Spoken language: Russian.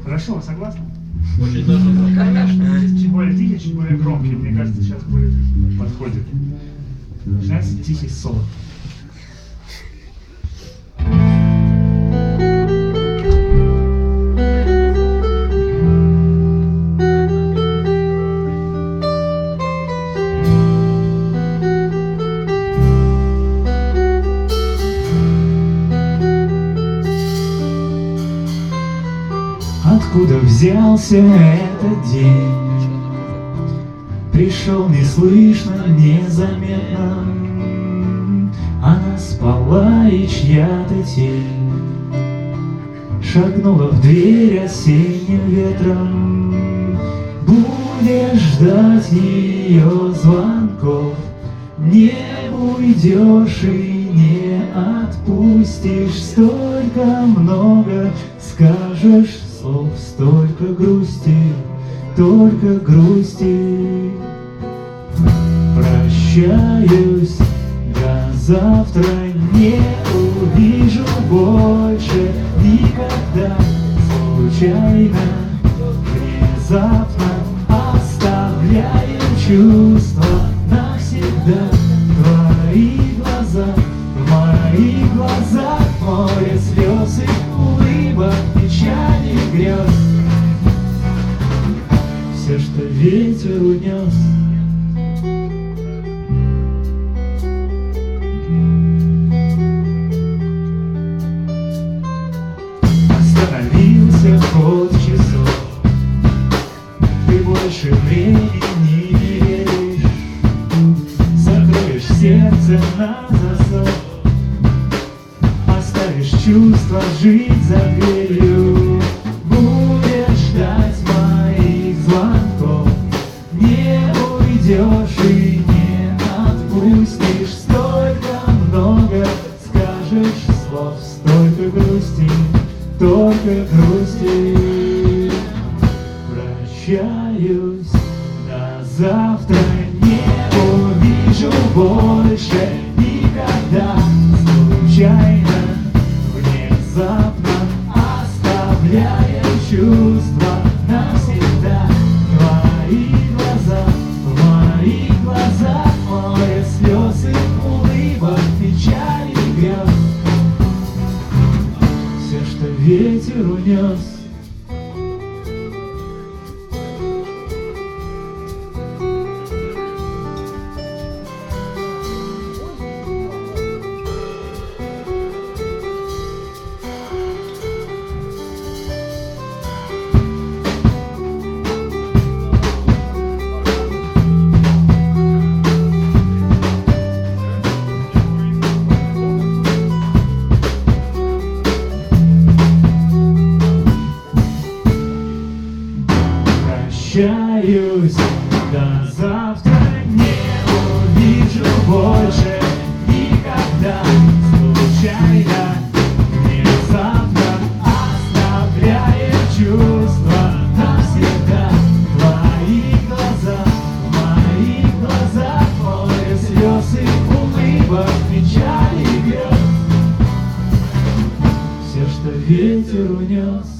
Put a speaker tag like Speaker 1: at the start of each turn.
Speaker 1: Хорошо, согласны?
Speaker 2: Очень даже да.
Speaker 1: Конечно. Чуть более тихий, чуть более громкий. Мне кажется, сейчас будет подходит. Начинается тихий соло. Откуда взялся этот день? Пришел неслышно, незаметно. Она спала, и чья-то тень шагнула в дверь осенним ветром. Будешь ждать ее звонков, не уйдешь и не отпустишь. Столько много скажешь слов, столько грусти, только грусти. Прощаюсь, до завтра не увижу больше никогда. Случайно, внезапно оставляю чувства навсегда. Твои глаза, в моих глазах море слез и улыбок, печали и грез. Все, что ветер унес. Остановился ход часов, ты больше времени не веришь. Закроешь сердце на засов, оставишь чувства жить за дверью. Будешь ждать моих звонков, не уйдешь и не отпустишь. Столько много скажешь слов, столько грусти, только грусти. Прощаюсь, до завтра не увижу больше никогда. Случайно, внезапно оставляем чувства навсегда. Твои глаза, в моих глазах море слез и улыбок, печали и грез. Все, что ветер унес. Прощаюсь, до завтра не увижу больше никогда. Случайно, внезапно оставляем чувства навсегда. Твои глаза, в моих глазах море слез и улыбок, печали и грез. Все, что ветер унес.